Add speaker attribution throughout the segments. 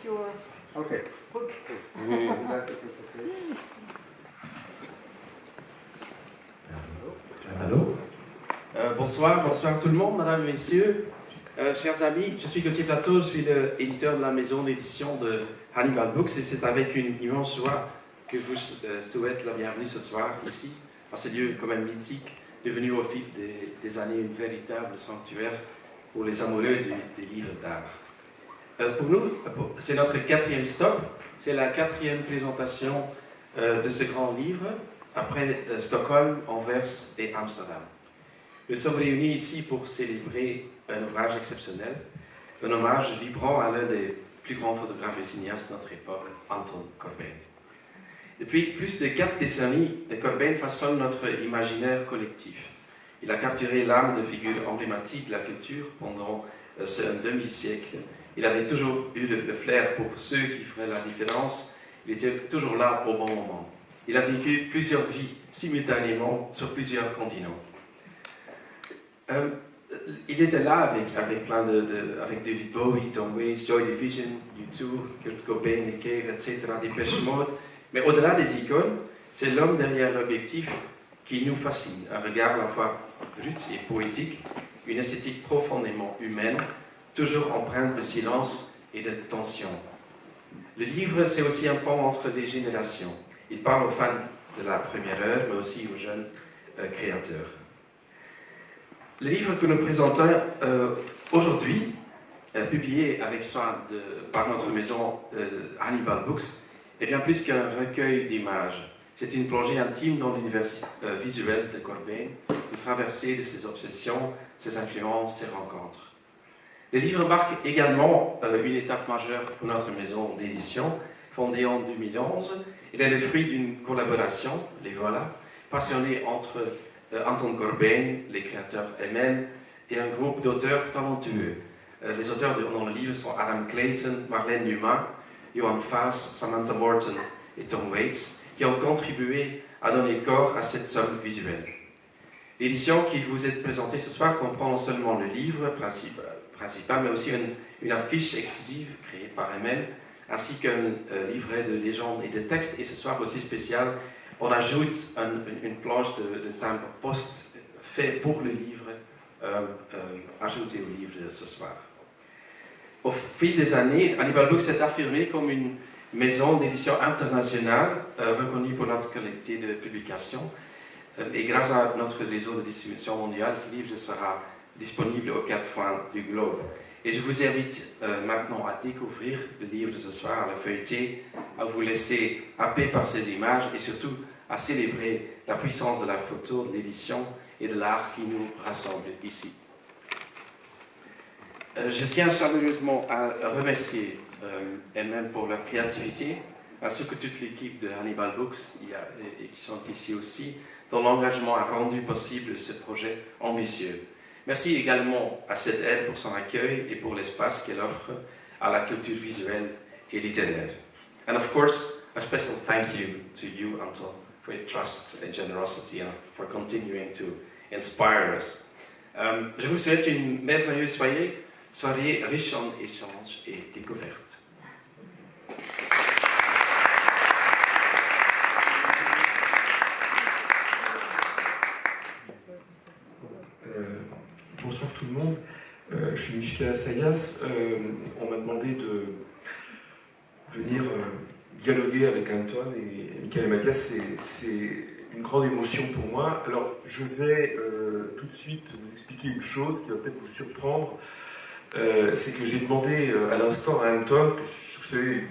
Speaker 1: your
Speaker 2: Okay.
Speaker 1: book.
Speaker 3: Allô. Bonsoir tout le monde, mesdames et messieurs. Chers amis, je suis Gautier Platteau, je suis l'éditeur de la maison d'édition de Hannibal Books et c'est avec une immense joie que je vous souhaite la bienvenue ce soir ici, à ce lieu quand même mythique, devenu au fil des années une véritable sanctuaire pour les amoureux des livres d'art. Pour nous, c'est notre 4e stop, c'est la 4e présentation de ce grand livre, après Stockholm, Anvers et Amsterdam. Nous sommes réunis ici pour célébrer un ouvrage exceptionnel, un hommage vibrant à l'un des plus grands photographes et cinéastes de notre époque, Anton Corbijn. Depuis plus de 4 décennies, Corbijn façonne notre imaginaire collectif. Il a capturé l'âme de figures emblématiques de la culture pendant un demi-siècle. Il avait toujours eu le flair pour ceux qui feraient la différence. Il était toujours là au bon moment. Il a vécu plusieurs vies simultanément sur plusieurs continents. Il était là avec David Bowie, Tom Waits, Joy Division, U2, Kurt Cobain, Nick Cave, etc., Depeche Mode. Mais au-delà des icônes, c'est l'homme derrière l'objectif qui nous fascine. Un regard à la fois brut et poétique, une esthétique profondément humaine, toujours empreinte de silence et de tension. Le livre, c'est aussi un pont entre les générations. Il parle aux fans de la première heure, mais aussi aux jeunes créateurs. Le livre que nous présentons aujourd'hui, publié avec soin par notre maison Hannibal Books, est bien plus qu'un recueil d'images. C'est une plongée intime dans l'univers visuel de Corbijn, une traversée de ses obsessions, ses influences, ses rencontres. Le livre marque également une étape majeure pour notre maison d'édition, fondée en 2011. Il est le fruit d'une collaboration, les voilà, passionnée entre Anton Corbijn, les créateurs eux-mêmes, et un groupe d'auteurs talentueux. Les auteurs dans le livre sont Adam Clayton, Marlène Numa, Johan Faas, Samantha Morton et Tom Waits, qui ont contribué à donner corps à cette somme visuelle. L'édition qui vous est présentée ce soir comprend non seulement le livre principal, mais aussi une affiche exclusive créée par eux-mêmes, ainsi qu'un livret de légendes et de textes, et ce soir aussi spécial, on ajoute une planche de timbre post fait pour le livre, ajouté au livre de ce soir. Au fil des années, Hannibal Books s'est affirmé comme une maison d'édition internationale, reconnue pour notre qualité de publication, et grâce à notre réseau de distribution mondiale, ce livre sera disponible aux 4 coins du globe. Et je vous invite maintenant à découvrir le livre de ce soir, à le feuilleter, à vous laisser happer par ces images et surtout à célébrer la puissance de la photo, de l'édition et de l'art qui nous rassemble ici. Je tiens chaleureusement à remercier, et même pour leur créativité, ainsi que toute l'équipe de Hannibal Books et qui sont ici aussi, dont l'engagement a rendu possible ce projet ambitieux. Merci également à cette aide pour son accueil et pour l'espace qu'elle offre à la culture visuelle et littéraire. And of course, a special thank you to you, Anton, for your trust and generosity and for continuing to inspire us. Je vous souhaite une merveilleuse soirée riche en échanges et découvertes.
Speaker 4: Bonsoir tout le monde, je suis Michka Assayas. On m'a demandé de venir dialoguer avec Anton et Michael et Mathias, c'est une grande émotion pour moi. Alors je vais tout de suite vous expliquer une chose qui va peut-être vous surprendre. C'est que j'ai demandé à l'instant à Anton, vous savez,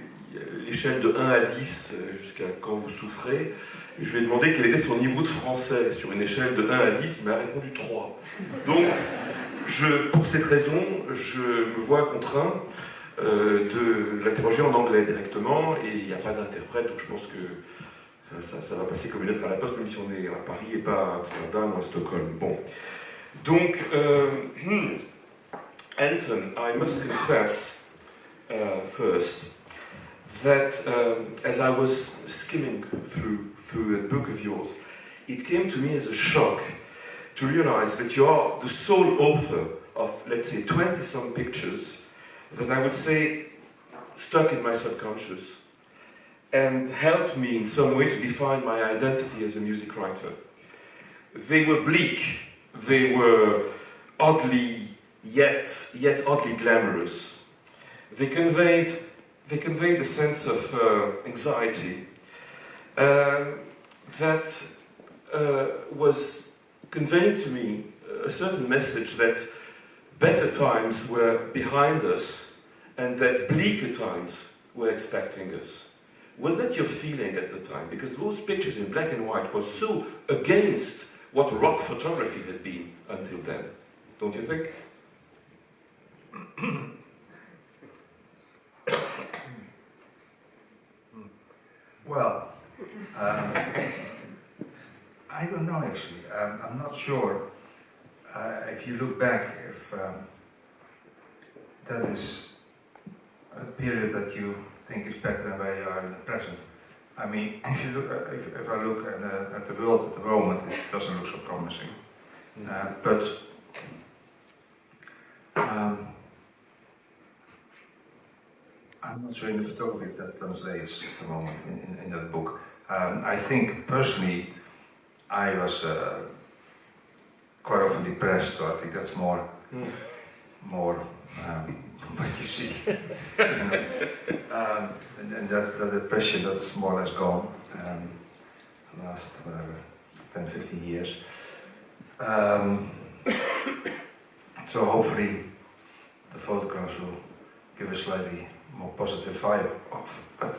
Speaker 4: l'échelle de 1 à 10 jusqu'à quand vous souffrez, je lui ai demandé quel était son niveau de français sur une échelle de 1 à 10, il m'a répondu 3. Donc, pour cette raison, je me vois contraint de l'interroger en anglais directement, et il n'y a pas d'interprète, donc je pense que ça va passer comme une lettre à la poste, même si on est à Paris et pas à Amsterdam ou à Stockholm. Bon. Donc, Anton, I must confess first that as I was skimming through that book of yours, it came to me as a shock to realize that you are the sole author of, let's say, 20-some pictures that I would say stuck in my subconscious and helped me in some way to define my identity as a music writer. They were bleak, they were oddly, yet oddly glamorous. They conveyed a sense of anxiety that was conveying to me a certain message that better times were behind us and that bleaker times were expecting us. Was that your feeling at the time? Because those pictures in black and white were so against what rock photography had been until then, don't you think?
Speaker 1: Well, I don't know actually. I'm not sure. If you look back, if that is a period that you think is better than where you are in the present. I mean, if you look, if I look at the world at the moment, it doesn't look so promising. But I'm not sure in the photography if that translates at the moment in that book. I think personally, I was quite often depressed, so I think that's more what you see. And that depression, that's more or less gone. Last, whatever, 10, 15 years. So hopefully the photographs will give a slightly more positive vibe off. But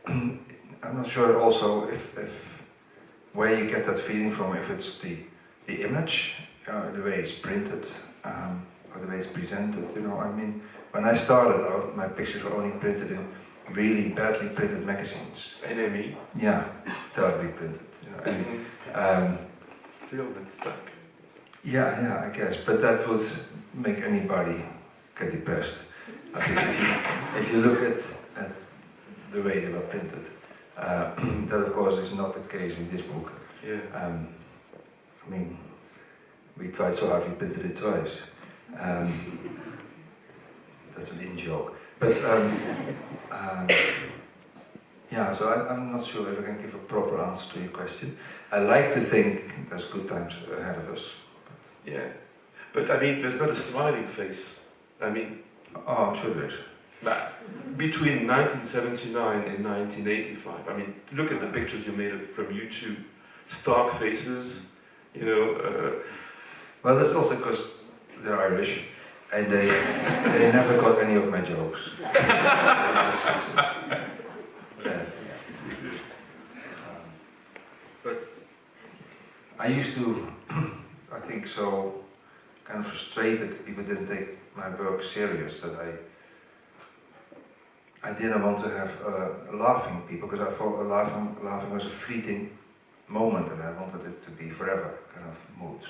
Speaker 1: I'm not sure also if where you get that feeling from, if it's the image, the way it's printed, or the way it's presented, you know. I mean, when I started out, my pictures were only printed in really badly printed magazines.
Speaker 4: Enemy.
Speaker 1: Yeah, terribly printed. You know, and,
Speaker 4: still been stuck.
Speaker 1: Yeah, I guess. But that would make anybody get depressed. I think if you look at the way they were printed, that of course is not the case in this book.
Speaker 4: Yeah.
Speaker 1: I mean, we tried so hard, we printed it twice. That's an in-joke. But yeah, so I'm not sure if I can give a proper answer to your question. I like to think there's good times ahead of us.
Speaker 4: But. Yeah, but I mean, there's not a smiling face. I mean,
Speaker 1: oh, I'm sure there is.
Speaker 4: But between 1979 and 1985, I mean, look at the pictures you made from YouTube. Stark faces, you know.
Speaker 1: Well, that's also because they're Irish, and they never got any of my jokes. Yeah. But I used to, I think, so kind of frustrated people didn't take my work serious that I didn't want to have laughing people, because I thought laughing was a fleeting moment and I wanted it to be forever kind of moods.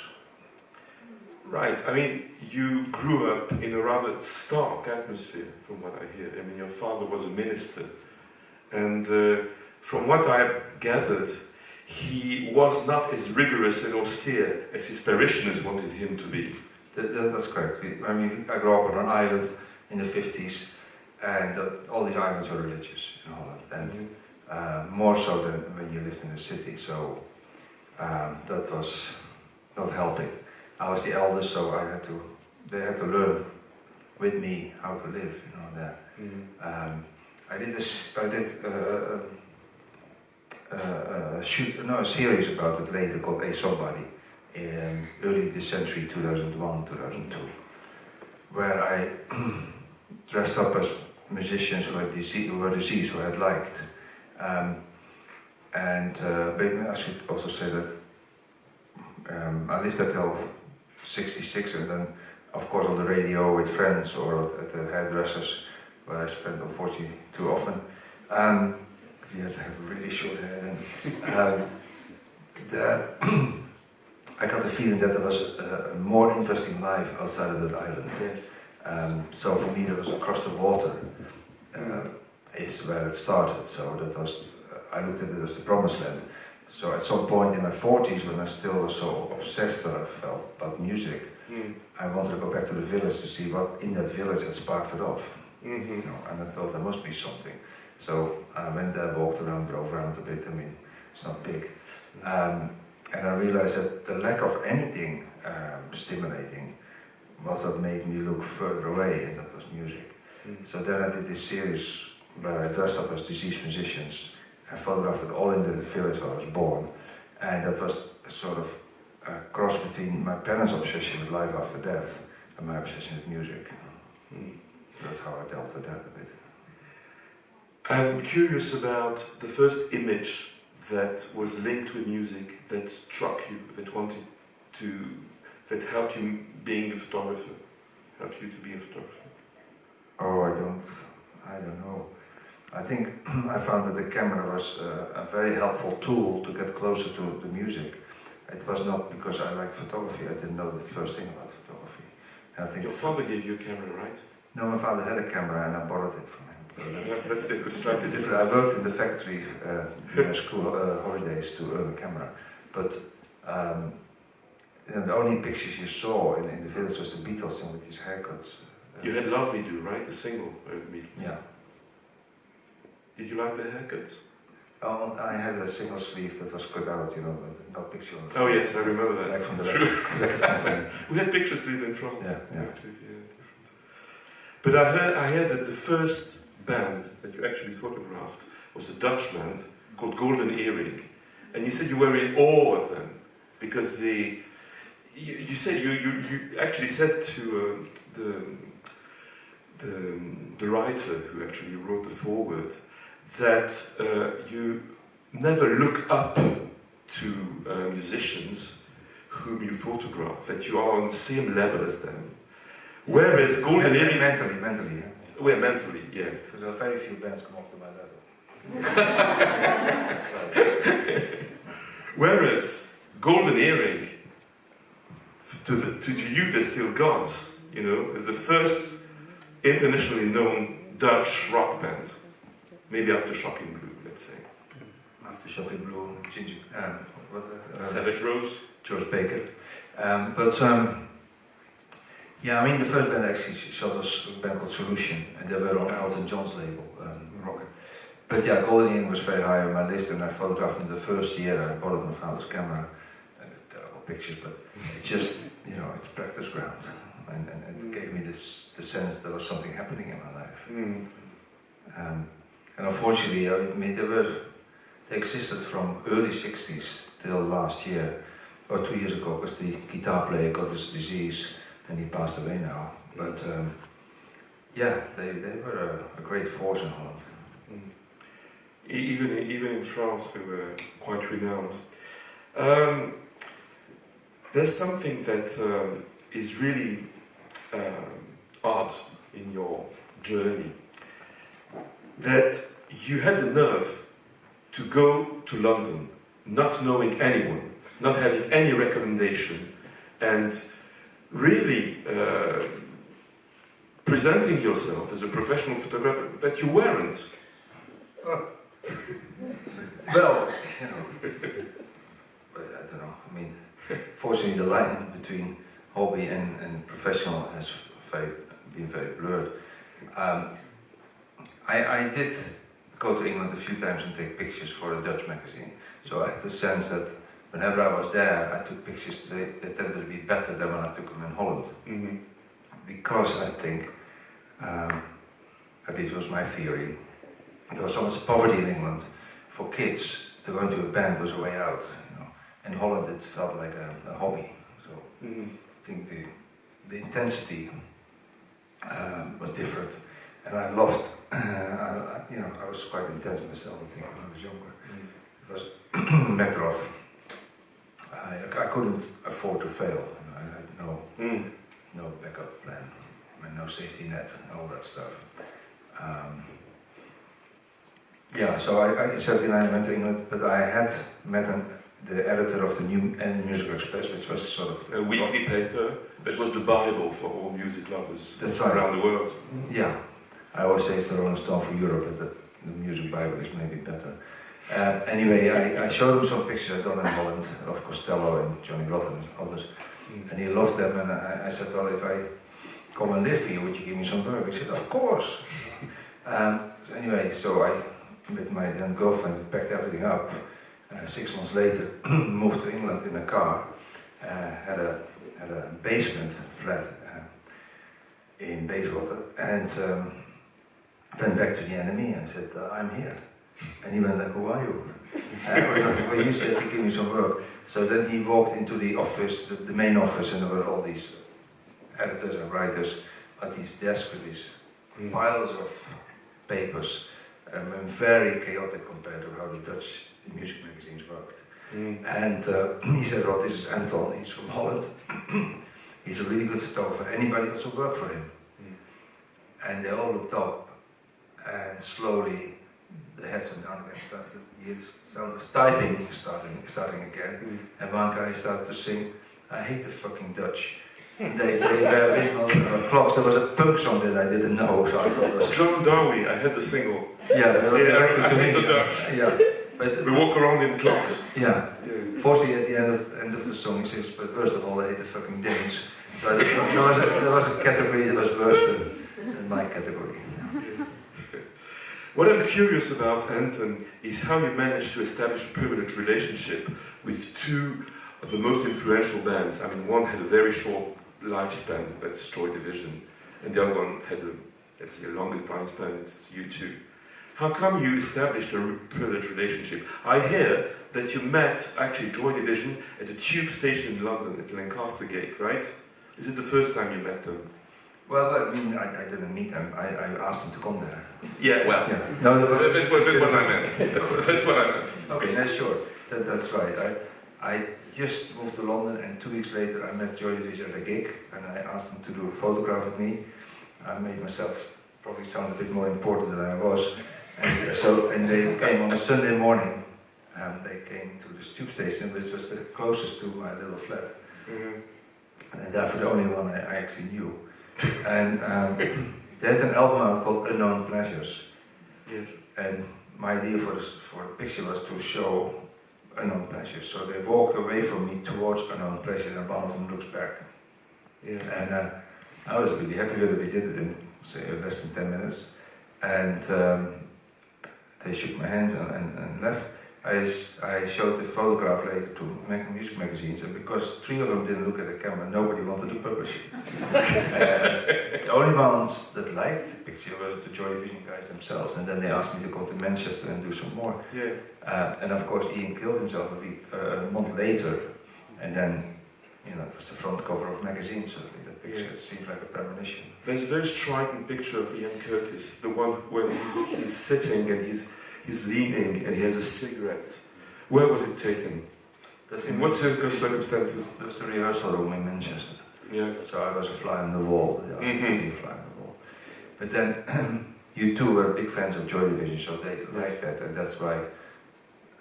Speaker 4: Right, I mean, you grew up in a rather stark atmosphere, from what I hear. I mean, your father was a minister, and from what I gathered, he was not as rigorous and austere as his parishioners wanted him to be.
Speaker 1: That's correct. I mean, I grew up on an island in the 50s, and all these islands were religious in Holland, and more so than when you lived in the city, so that was not helping. I was the eldest, so they had to learn with me how to live, you know, there. I did a series about it later called A Somebody in early this century, 2001, 2002, where I dressed up as musicians who were deceased, who I had liked. And I should also say that I lived until 66, and then of course on the radio with friends or at the hairdressers, where I spent unfortunately too often. You had to have really short hair, and I got the feeling that there was a more interesting life outside of that island.
Speaker 4: Yes.
Speaker 1: So for me, that was across the water is where it started. So that was, I looked at it as the promised land. So at some point in my 40s, when I still was so obsessed that I felt about music, I wanted to go back to the village to see what in that village had sparked it off. You know, and I thought there must be something. So I went there, walked around, drove around a bit. I mean, it's not big. And I realized that the lack of anything stimulating was what made me look further away, and that was music. So then I did this series where I dressed up as deceased musicians. I photographed it all in the village where I was born, and that was a sort of a cross between my parents' obsession with life after death and my obsession with music. That's how I dealt with that a bit.
Speaker 4: I'm curious about the first image that was linked with music, that struck you, that helped you being a photographer, helped you to be a photographer?
Speaker 1: Oh, I don't know. I think I found that the camera was a very helpful tool to get closer to the music. It was not because I liked photography, I didn't know the first thing about photography. And I think
Speaker 4: your father gave you a camera, right?
Speaker 1: No, my father had a camera and I borrowed it from him.
Speaker 4: That's slightly different.
Speaker 1: I worked in the factory during school holidays to earn a camera, but you know, the only pictures you saw in the village was the Beatles and with these haircuts.
Speaker 4: You had Love Me Do, right? The single of the Beatles.
Speaker 1: Yeah.
Speaker 4: Did you like the haircuts?
Speaker 1: Oh, I had a single sleeve that was cut out, you know, no picture on it.
Speaker 4: Oh yes, I remember that.
Speaker 1: Like from the
Speaker 4: We had pictures live in France.
Speaker 1: Yeah.
Speaker 4: Actually, different. But I heard that the first band that you actually photographed was a Dutch band called Golden Earring, and you said you were in awe of them because you said you actually said to the writer who actually wrote the foreword that you never look up to musicians whom you photograph, that you are on the same level as them. Whereas Golden Earring...
Speaker 1: Mentally, yeah.
Speaker 4: Well, mentally, yeah.
Speaker 1: Because there are very few bands come up to my level.
Speaker 4: Whereas Golden Earring, to you they're still gods, you know, the first internationally known Dutch rock band, maybe after Shocking Blue, let's say.
Speaker 1: After Shocking Blue,
Speaker 4: Savage Rose,
Speaker 1: George Baker. Yeah, I mean the first band actually shot us a band called Solution, and they were on Elton John's label, Rocket. But yeah, Golden Earring was very high on my list, and I photographed in the first year. I borrowed my father's camera, and it's terrible pictures, but it just, you know, it's practice ground, and it gave me the sense there was something happening in my life. And unfortunately, I mean, they existed from early 60s till last year, or 2 years ago, because the guitar player got this disease and he passed away now. But yeah, they were a great force in Holland.
Speaker 4: Even in France, they were quite renowned. There's something that is really art in your journey, that you had the nerve to go to London, not knowing anyone, not having any recommendation, and really presenting yourself as a professional photographer that you weren't.
Speaker 1: Well, you know, I don't know. I mean, fortunately, the line between hobby and professional has been very blurred. I did go to England a few times and take pictures for a Dutch magazine. So I had the sense that whenever I was there, I took pictures. They tended to be better than when I took them in Holland.
Speaker 4: Mm-hmm.
Speaker 1: Because I think, at least was my theory, there was so much poverty in England. For kids, to go into a band was a way out. You know, in Holland it felt like a hobby. So I think the intensity was different, and I loved. You know, I was quite intense myself. I think when I was younger, it was a matter of I couldn't afford to fail. You know, I had no backup plan, and no safety net, and all that stuff. Yeah, so I certainly went to England, but I had met the editor of the New Musical Express, which was sort of
Speaker 4: a weekly paper that was the Bible for all music lovers
Speaker 1: right.
Speaker 4: around the world.
Speaker 1: Yeah, I always say it's the Rolling Stone for Europe, but the music Bible is maybe better. Anyway, I showed him some pictures I'd done in Holland of Costello and Johnny Rotten and others, and he loved them. And I said, well, if I come and live for you, would you give me some work? He said, of course. So anyway, so I, with my then girlfriend, packed everything up. 6 months later, moved to England in a car, had a basement flat in Bayswater, and went back to the enemy and said, I'm here. And he went like, who are you? Well, he said, give me some work. So then he walked into the office, the main office, and there were all these editors and writers at these desks with these piles of papers, and very chaotic compared to how the Dutch music magazines worked. And he said, well, this is Anton, he's from Holland. He's a really good photographer. Anybody else will work for him? And they all looked up, and slowly the heads went down again, started to hear the sound of typing starting again. And one guy started to sing, I hate the fucking Dutch. They were written on clocks. There was a punk song that I didn't know, so I thought it was...
Speaker 4: John Dowie, I had the single.
Speaker 1: Yeah, it was directed to
Speaker 4: I hate
Speaker 1: me.
Speaker 4: the Dutch.
Speaker 1: Yeah. But,
Speaker 4: we walk around in clocks.
Speaker 1: Yeah. Fortunately, at the end of the song, he says, but first of all, I hate the fucking Danes. So there was a category that was worse than my category.
Speaker 4: What I'm curious about, Anton, is how you managed to establish a privileged relationship with two of the most influential bands. I mean, one had a very short lifespan, that's Joy Division, and the other one had let's say, a longer lifespan, it's U2. How come you established a privileged relationship? I hear that you met, actually, Joy Division at a tube station in London, at Lancaster Gate, right? Is it the first time you met them?
Speaker 1: Well, I mean, I didn't meet them. I asked them to come there.
Speaker 4: Yeah, well,
Speaker 1: yeah. No,
Speaker 4: that's what I meant. That's what I meant.
Speaker 1: Okay, that's sure. That's right. I just moved to London, and 2 weeks later I met Joy Division at a gig, and I asked them to do a photograph with me. I made myself probably sound a bit more important than I was. And they came on a Sunday morning. They came to the tube station, which was the closest to my little flat. And therefore the only one I actually knew. And they had an album out called Unknown Pleasures.
Speaker 4: Yes. And
Speaker 1: my idea for the picture was to show unknown pleasures. So they walked away from me towards unknown pleasures, and one of them looks back.
Speaker 4: Yeah.
Speaker 1: And I was really happy that we did it in, say, less than 10 minutes. And they shook my hands and left. I showed the photograph later to music magazines, and because 3 of them didn't look at the camera, nobody wanted to publish it. The only ones that liked the picture were the Joy Division guys themselves, and then they asked me to come to Manchester and do some more.
Speaker 4: Yeah.
Speaker 1: And of course, Ian killed himself a month later, and then, you know, it was the front cover of magazines. So that picture seems like a premonition.
Speaker 4: There's a very striking picture of Ian Curtis, the one when he's sitting and he's leaning and he has a cigarette. Where was it taken? In what circumstances?
Speaker 1: It was the rehearsal room in Manchester.
Speaker 4: Yeah.
Speaker 1: So I was a fly on the wall. I was really a fly on the wall. But then U2 were big fans of Joy Division, so they liked that, and that's why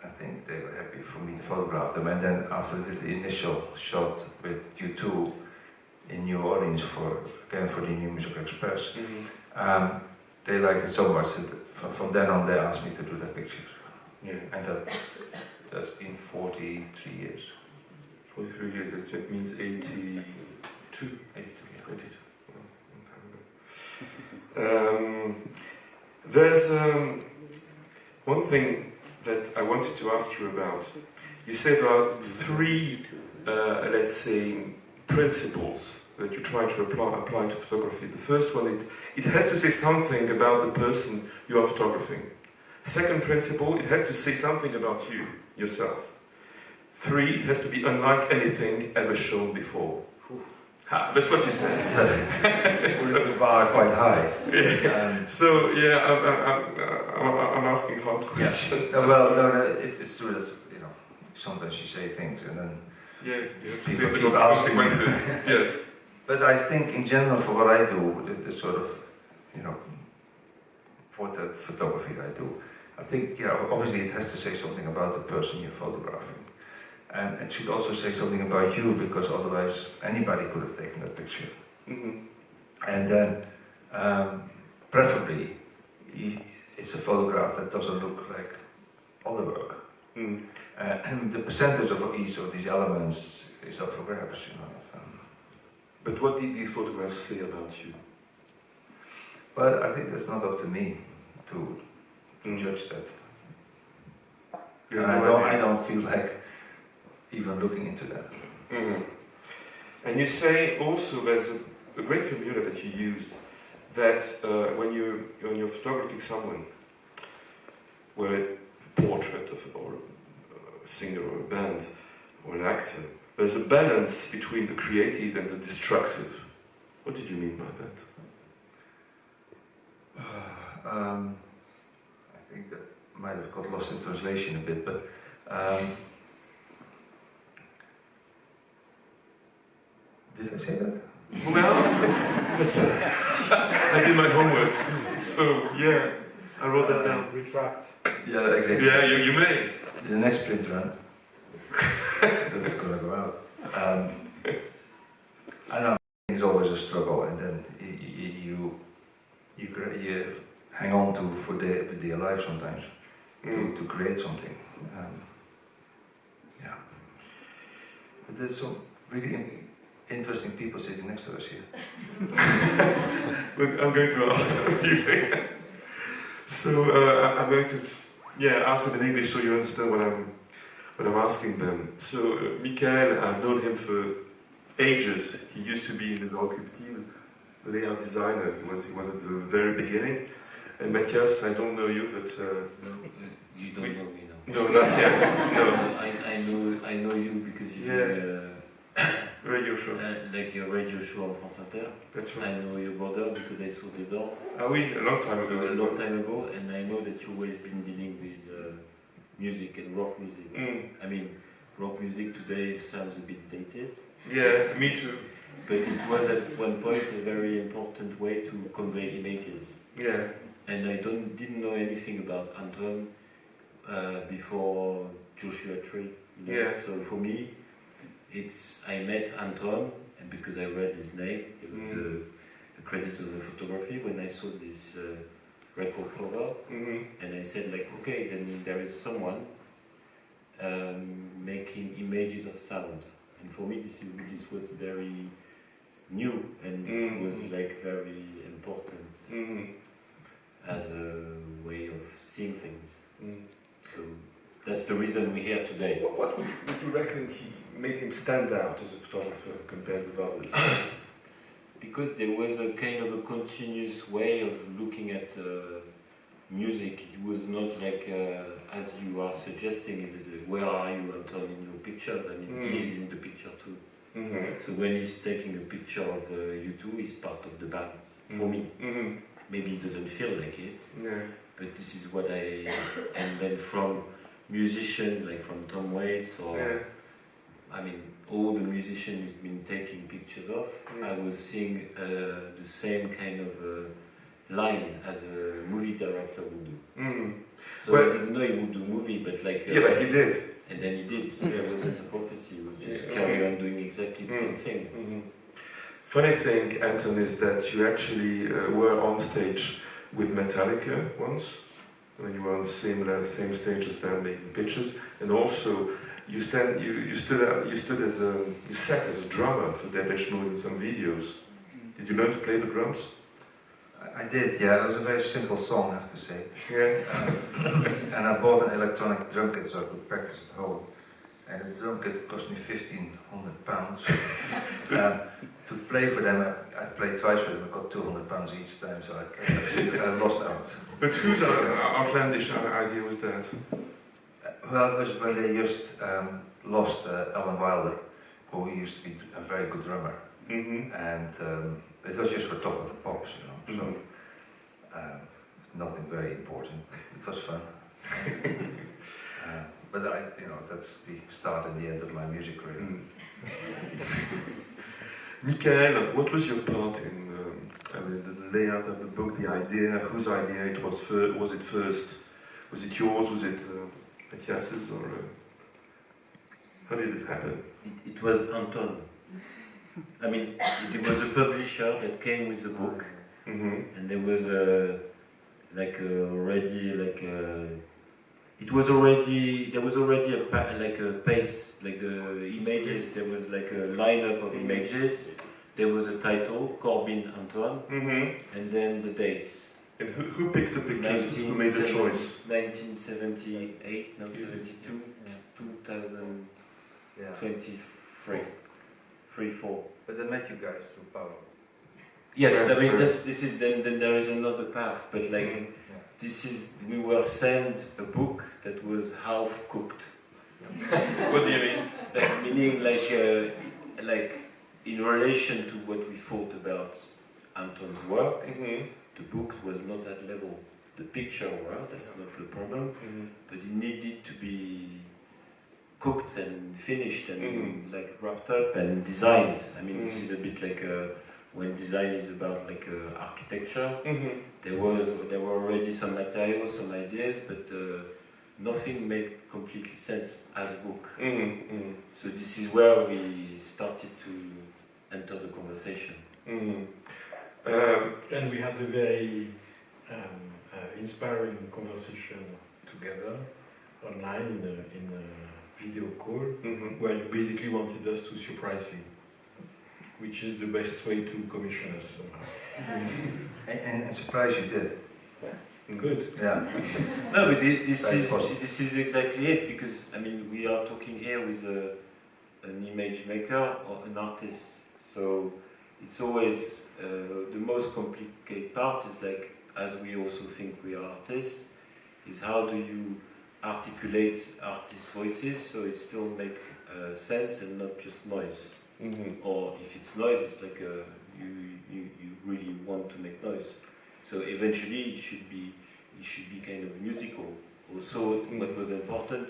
Speaker 1: I think they were happy for me to photograph them. And then after the initial shot with U2 in New Orleans for the New Music Express, they liked it so much that from then on they asked me to do that picture.
Speaker 4: Yeah.
Speaker 1: And that's been 43 years.
Speaker 4: 43 years, that means 82?
Speaker 1: 82, yeah.
Speaker 4: 22. There's one thing that I wanted to ask you about. You said there are 3, let's say, principles that you try to apply to photography. The first one, it has to say something about the person you are photographing. Second principle, it has to say something about you, yourself. 3, it has to be unlike anything ever shown before. That's what you said.
Speaker 1: The bar quite high.
Speaker 4: I'm asking hard questions.
Speaker 1: Yeah. Well, no, it's true that, you know, sometimes you say things and then
Speaker 4: people
Speaker 1: keep asking.
Speaker 4: Yes.
Speaker 1: But I think in general, for what I do, the sort of, you know, portrait photography I do, I think, you know, obviously it has to say something about the person you're photographing. And it should also say something about you, because otherwise anybody could have taken that picture. And then, preferably, it's a photograph that doesn't look like other work. And the percentage of each of these elements is up for grabs, you know.
Speaker 4: But what did these photographs say about you?
Speaker 1: But I think that's not up to me to judge that.
Speaker 4: You
Speaker 1: And
Speaker 4: have no
Speaker 1: I
Speaker 4: idea.
Speaker 1: don't feel like even looking into that.
Speaker 4: Mhm. And you say also there's a great formula that you used that when you're photographing someone, whether a portrait of or a singer or a band or an actor, there's a balance between the creative and the destructive. What did you mean by that?
Speaker 1: I think that might have got lost in translation a bit, but did I say that?
Speaker 4: Well, I did my homework, so yeah, I wrote that down.
Speaker 2: Retract.
Speaker 1: Yeah, exactly.
Speaker 4: Yeah, you may.
Speaker 1: The next print run, that's gonna go out. I know it's always a struggle, and then you hang on to for dear life sometimes to create something. Yeah, but there's some really interesting people sitting next to us here.
Speaker 4: Look, I'm going to ask you. So I'm going to ask them in English so you understand what I'm asking them. So Michael, I've known him for ages. He used to be in his octobre layout designer. He was at the very beginning. And Matthias, I don't know you, but
Speaker 5: No, you don't know me now.
Speaker 4: no, not yet. No,
Speaker 5: I know you because you do
Speaker 4: radio show.
Speaker 5: like your radio show on France Inter.
Speaker 4: That's
Speaker 5: I
Speaker 4: right.
Speaker 5: know your brother because I saw des ans
Speaker 4: Ah oui, a long time
Speaker 5: a
Speaker 4: ago.
Speaker 5: long time ago, and I know that you've always been dealing with music and rock music. I mean, rock music today sounds a bit dated.
Speaker 4: Yes, me too.
Speaker 5: But it was at one point a very important way to convey images.
Speaker 4: Yeah.
Speaker 5: And I didn't know anything about Anton before Joshua Tree. You know?
Speaker 4: Yeah.
Speaker 5: So for me, I met Anton, and because I read his name, it was a credit of the photography when I saw this record cover, and I said like, okay, then there is someone making images of sound, and for me this was very new, and this was like very important as a way of seeing things. So that's the reason we're here today.
Speaker 4: What would you reckon made him stand out as a photographer compared with others?
Speaker 5: Because there was a kind of a continuous way of looking at music. It was not like, as you are suggesting, is it where are you, Anton, in your picture? I mean, he is in the picture too. So when he's taking a picture of U2, he's part of the band, for me. Maybe he doesn't feel like it, but this is what and then from musicians, like from Tom Waits, or, I mean, all the musicians he's been taking pictures of, I was seeing the same kind of line as a movie director would do. So I didn't know he would do movie, but like...
Speaker 4: yeah, but he did.
Speaker 5: And then he did, so there wasn't a prophecy, it was just carry on doing exactly the same thing.
Speaker 4: Funny thing, Anton, is that you actually were on stage with Metallica once, when you were on the same stage as them making pictures, and also you sat as a drummer for Depeche Mode in some videos. Did you learn to play the drums?
Speaker 1: I did, yeah. It was a very simple song, I have to say.
Speaker 4: Yeah.
Speaker 1: And I bought an electronic drum kit so I could practice at home. And the drum kit cost me £1,500. To play for them, I played twice for them. I got £200 each time, so I lost out.
Speaker 4: But whose outlandish idea was that?
Speaker 1: Well, it was when they just lost Alan Wilder, who used to be a very good drummer. And it was just for Top of the Pops, you know. So nothing very important. It was fun. But that's the start and the end of my music career.
Speaker 4: Michael, what was your part in the layout of the book, the idea, whose idea it was? Was it first? Was it yours? Was it Matthias's? Or how did it happen?
Speaker 5: It was Anton. I mean, it was a publisher that came with the book, and there was there was already a pace, like the images. There was like a lineup of images. there was a title, Corbijn Anton, and then the dates.
Speaker 4: And who picked the pictures? Who made the choice?
Speaker 5: 1978, no, 72, 2023, 3-4.
Speaker 1: But they met you guys through Paulo.
Speaker 5: Yes,
Speaker 1: Yeah,
Speaker 5: I mean,
Speaker 1: correct.
Speaker 5: this is then there is another path, but like this is we were sent a book that was half cooked.
Speaker 4: What do you mean?
Speaker 5: Like, meaning like in relation to what we thought about Anton's work, the book was not at level. The picture were, that's not the problem, but it needed to be cooked and finished and like wrapped up and designed. I mean, this is a bit like when design is about like architecture. There were already some materials, some ideas, but nothing made completely sense as a book. So this is where we started to enter the conversation.
Speaker 2: And we had a very inspiring conversation together online in a video call, where you basically wanted us to surprise you, which is the best way to commission us somehow.
Speaker 1: And surprise you did.
Speaker 2: Good.
Speaker 1: Yeah.
Speaker 5: No, but this is exactly it, because I mean we are talking here with an image maker or an artist, so it's always the most complicated part is like, as we also think we are artists, is how do you articulate artist voices so it still make sense and not just noise. Or if it's noise, it's like you really want to make noise. So eventually it should be kind of musical. Also, what was important,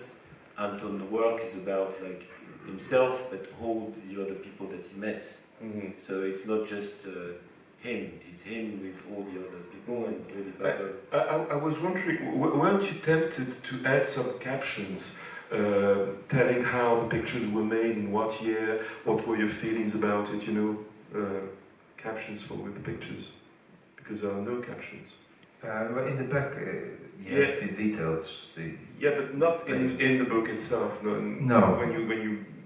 Speaker 5: Anton's work is about like himself, but all the other people that he met. So it's not just him; it's him with all the other people and all the background.
Speaker 4: I was wondering, weren't you tempted to add some captions telling how the pictures were made, in what year, what were your feelings about it, captions with the pictures? Because there are no captions.
Speaker 1: But in the back, you have the details.
Speaker 4: Yeah, but not in the book itself. No.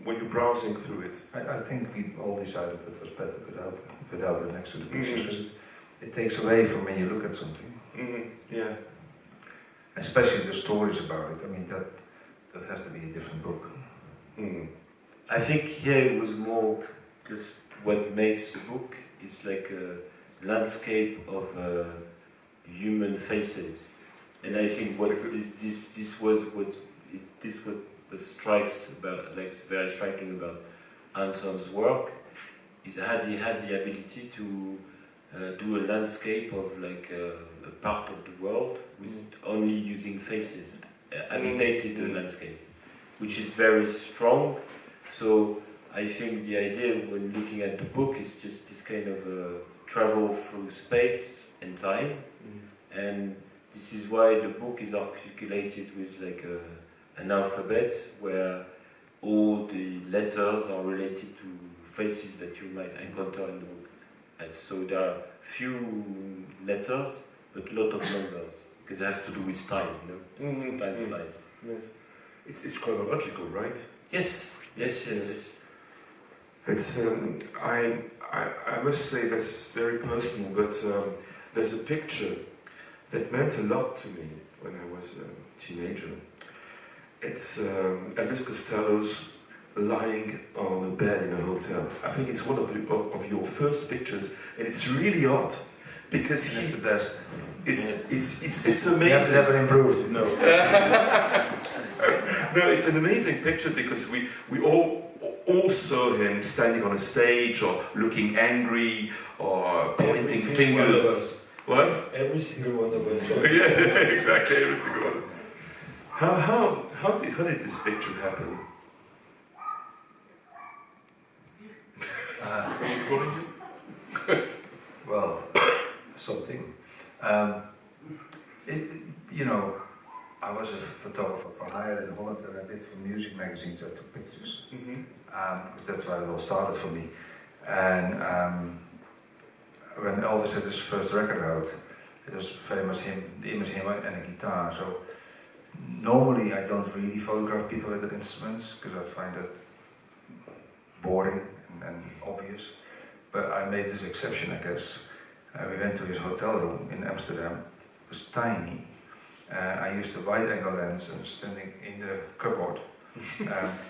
Speaker 4: When you're browsing through it.
Speaker 1: I think we all decided that it was better without it next to the pictures, because it takes away from when you look at something.
Speaker 4: Yeah.
Speaker 1: Especially the stories about it. I mean, that has to be a different book.
Speaker 5: I think here it was more just what makes the book is like a landscape of human faces, and I think what this strikes about, like very striking about Anton's work is that he had the ability to do a landscape of like a part of the world with only using faces, habitated the landscape, which is very strong. So I think the idea when looking at the book is just this kind of travel through space and time, and this is why the book is articulated with like an alphabet where all the letters are related to faces that you might encounter in the book. And so there are few letters, but a lot of numbers, because it has to do with time, Time flies.
Speaker 4: Yes. It's chronological, right?
Speaker 5: Yes.
Speaker 4: It's I must say that's very personal, but there's a picture that meant a lot to me when I was a teenager. It's Elvis Costello's lying on a bed in a hotel. I think it's one of your first pictures, and it's really odd because
Speaker 1: It's the best.
Speaker 4: It's amazing.
Speaker 1: You have never improved.
Speaker 4: No. No, it's an amazing picture because we all saw him standing on a stage or looking angry or pointing fingers. What?
Speaker 2: Every single one of us.
Speaker 4: Yeah, exactly, every single one. How did this picture happen? Someone's calling you?
Speaker 1: Well, something. I was a photographer for hire in Holland, and I did for music magazines. I took pictures. Because that's where it all started for me. And when Elvis had his first record out, it was very much him, the image of him and a guitar. So normally I don't really photograph people with their instruments because I find that boring and obvious. but I made this exception, I guess. We went to his hotel room in Amsterdam. It was tiny. I used a wide-angle lens and standing in the cupboard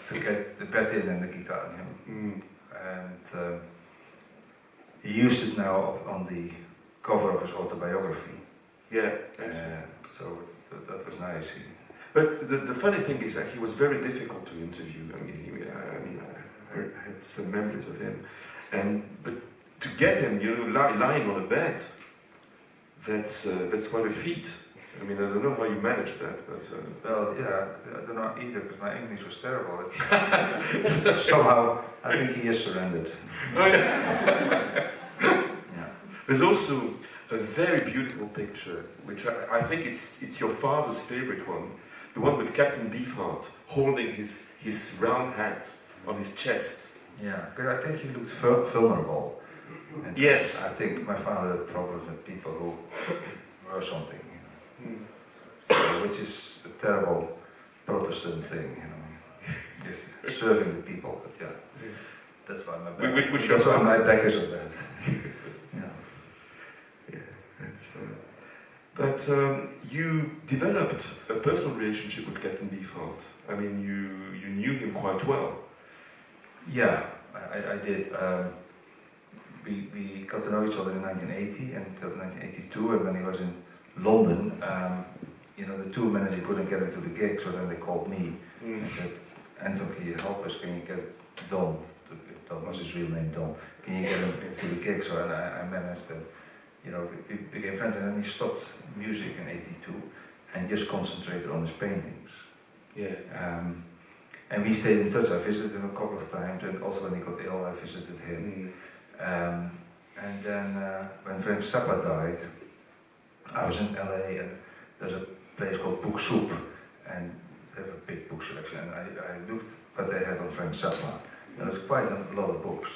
Speaker 1: to get the baton and the guitar in him. And he used it now on the cover of his autobiography.
Speaker 4: Yeah.
Speaker 1: So that was nice.
Speaker 4: But the funny thing is that he was very difficult to interview. I mean, I have some memories of him, but to get him, lying on a bed, that's quite a feat. I mean, I don't know how you managed that, but
Speaker 1: well, yeah, I don't know either because my English was terrible. Somehow, I think he has surrendered.
Speaker 4: Oh, yeah.
Speaker 1: Yeah.
Speaker 4: There's also a very beautiful picture, which I think it's your father's favorite one, the one with Captain Beefheart holding his round hat on his chest.
Speaker 1: Yeah, but I think he looked vulnerable. And
Speaker 4: yes.
Speaker 1: I think my father had problems with people who were something, so, which is a terrible Protestant thing, Just serving the people, but yeah. That's why my back is on that.
Speaker 4: But you developed a personal relationship with Captain Beefheart. I mean, you knew him quite well.
Speaker 1: Yeah, I did. We got to know each other in 1980 until 1982, and when he was in London, the tour manager couldn't get him to the gig, so then they called me and said, Anton, can you help us? Can you get Don? That was his real name, Don. Can you get him to the gig? So I managed to. We became friends, and then he stopped music in '82 and just concentrated on his paintings.
Speaker 4: Yeah.
Speaker 1: And we stayed in touch. I visited him a couple of times, and also when he got ill, I visited him. And then when Frank Zappa died, I was in LA, and there's a place called Book Soup, and they have a big book selection. And I looked what they had on Frank Zappa. There was quite a lot of books.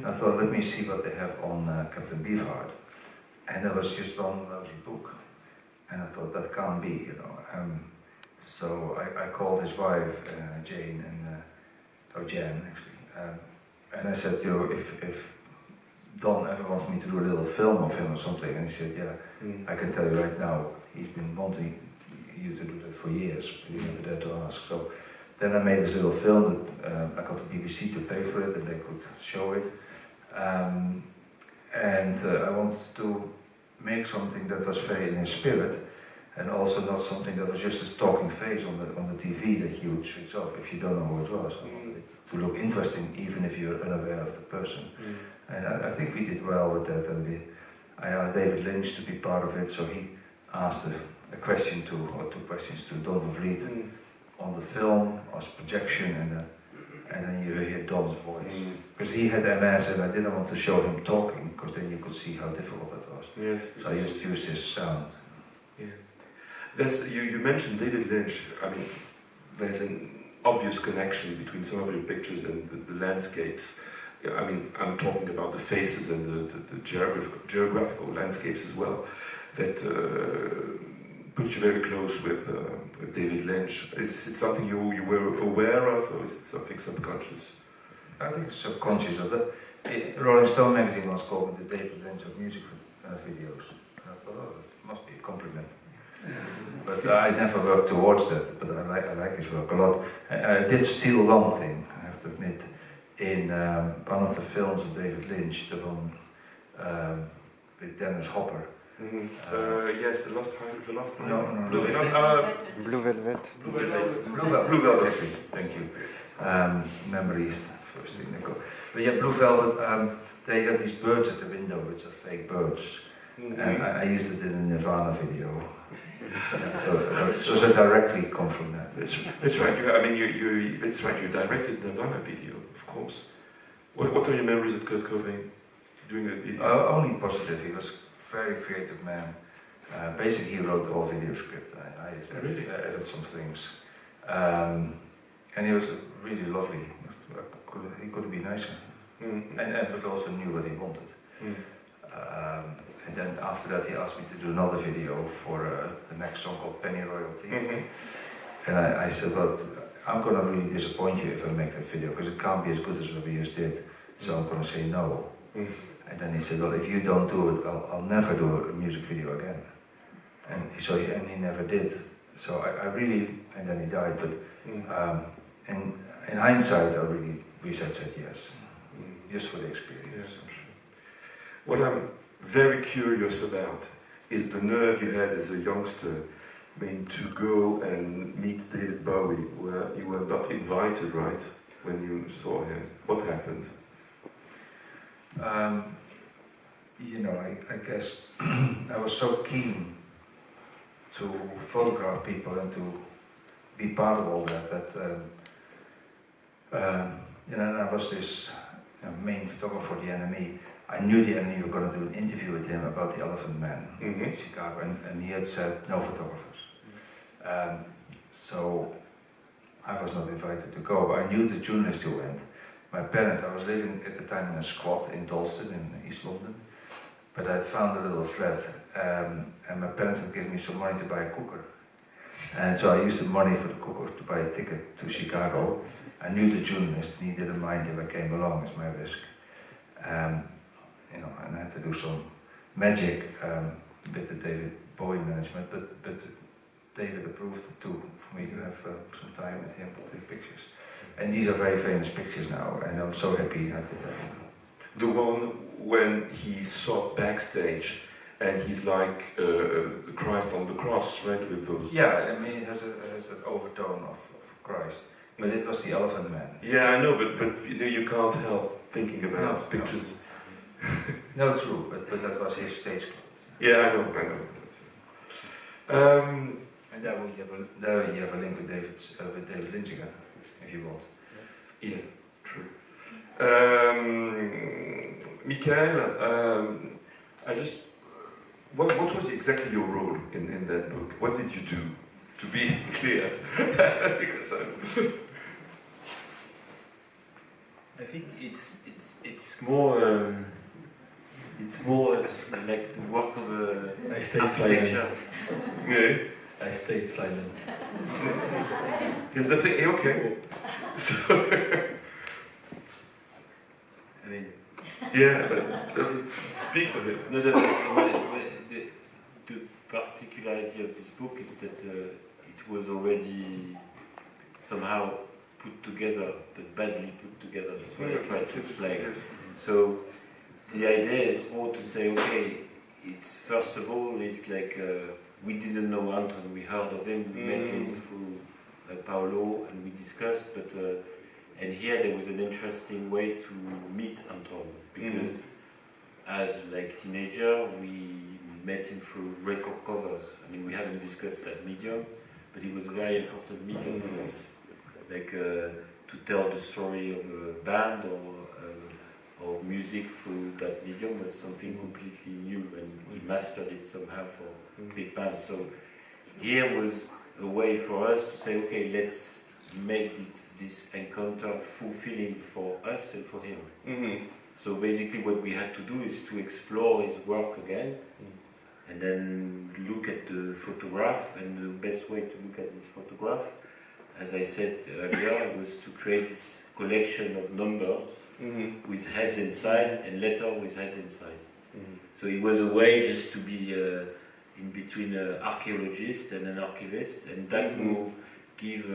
Speaker 1: I thought, let me see what they have on Captain Beefheart. And there was just one lousy book. And I thought, that can't be, So I called his wife, Jane, Jan actually. And I said, if Don ever wants me to do a little film of him or something, and he said, yeah, I can tell you right now, he's been wanting you to do that for years, but you never dared to ask. So then I made this little film that I got the BBC to pay for it, and they could show it. And I wanted to make something that was very in his spirit, and also not something that was just a talking face on the TV that you would switch off if you don't know who it was. I wanted it to look interesting, even if you're unaware of the person. And I think we did well with that. And I asked David Lynch to be part of it, so he asked a question or two questions to Don van Vliet on the film as projection, and then you hear Don's voice. Because he had MS, and I didn't want to show him talking, because then you could see how difficult that was.
Speaker 4: Yes.
Speaker 1: So I just used his sound.
Speaker 4: Yeah. You mentioned David Lynch. I mean, there's an obvious connection between some of your pictures and the landscapes. I mean, I'm talking about the faces and the geographical landscapes as well. That puts you very close with David Lynch. Is it something you were aware of, or is it something subconscious?
Speaker 1: I think it's subconscious of that. Rolling Stone magazine once called me the David Lynch of music videos. And I thought, oh, that must be a compliment. But I never worked towards that, but I like his work a lot. I did steal one thing, I have to admit, in one of the films of David Lynch, the one with Dennis Hopper.
Speaker 4: Yes, the last time.
Speaker 1: No.
Speaker 6: Blue Velvet.
Speaker 1: Blue Velvet, thank you. Memories, first thing they go. But yeah, Blue Velvet, they have these birds at the window, which are fake birds. And I used it in a Nirvana video. So they directly come from that.
Speaker 4: That's right. That's right. You directed the Nirvana video, of course. What are your memories of Kurt Cobain doing that video?
Speaker 1: Only positive. He was a very creative man. Basically, he wrote the whole video script. I added some things, and he was really lovely. He couldn't be nicer, but also knew what he wanted. And then after that, he asked me to do another video for the next song called Penny Royalty. And I said, well, I'm going to really disappoint you if I make that video, because it can't be as good as what we just did. So I'm going to say no. And then he said, well, if you don't do it, I'll never do a music video again. And he never did. So I really, and then he died, but in hindsight, I really wish I'd said yes, just for the experience.
Speaker 4: Yeah, sure. What I'm very curious about is the nerve you had as a youngster, I mean, to go and meet David Bowie, where you were not invited, right, when you saw him. What happened?
Speaker 1: You know, I guess I was so keen to photograph people and to be part of all that you know, and I was this main photographer for the NME. I knew the NME were going to do an interview with him about the Elephant Man in Chicago, and he had said no photographers. So I was not invited to go, but I knew the journalist who went. My parents, I was living at the time in a squat in Dalston in East London, but I had found a little flat, and my parents had given me some money to buy a cooker. And so I used the money for the cooker to buy a ticket to Chicago. I knew the journalist, and he didn't mind if I came along, it's my risk. You know, and I had to do some magic with the David Bowie management, but David approved it too, for me to have some time with him to take pictures. And these are very famous pictures now, and I'm so happy I did that.
Speaker 4: The one when he saw backstage and he's like Christ on the cross, right, with those...
Speaker 1: Yeah, I mean, it has an overtone of Christ, but it was the Elephant Man.
Speaker 4: Yeah, I know, but you know, you can't help thinking about pictures.
Speaker 1: No, true, but that was his stage clothes.
Speaker 4: Yeah, I know.
Speaker 1: And there you have a link with David Lynch again, if you want.
Speaker 4: Yeah, true. Michael, what was exactly your role in that book? What did you do, to be clear? Because
Speaker 5: I think it's more like the work of a architecture.
Speaker 4: Yeah.
Speaker 2: I stayed silent.
Speaker 4: Here's the thing. Okay. So,
Speaker 5: I mean,
Speaker 4: yeah, but speak for him.
Speaker 5: no, the particularity of this book is that it was already somehow put together, but badly put together. That's what I tried to explain. So the idea is more to say, okay, it's first of all, it's like we didn't know Anton, we heard of him, we met him through Paolo, and we discussed, but and here there was an interesting way to meet Anton, because as like teenager, we met him through record covers. I mean, we haven't discussed that medium, but it was a very important medium for us, like to tell the story of a band or music through that medium was something completely new, and we mastered it somehow for big bands. So here was a way for us to say, okay, let's make this encounter fulfilling for us and for him. So basically what we had to do is to explore his work again, and then look at the photograph, and the best way to look at this photograph, as I said earlier, was to create this collection of numbers with heads inside and letters with heads inside. So it was a way just to be in between an archaeologist and an archivist, and that will give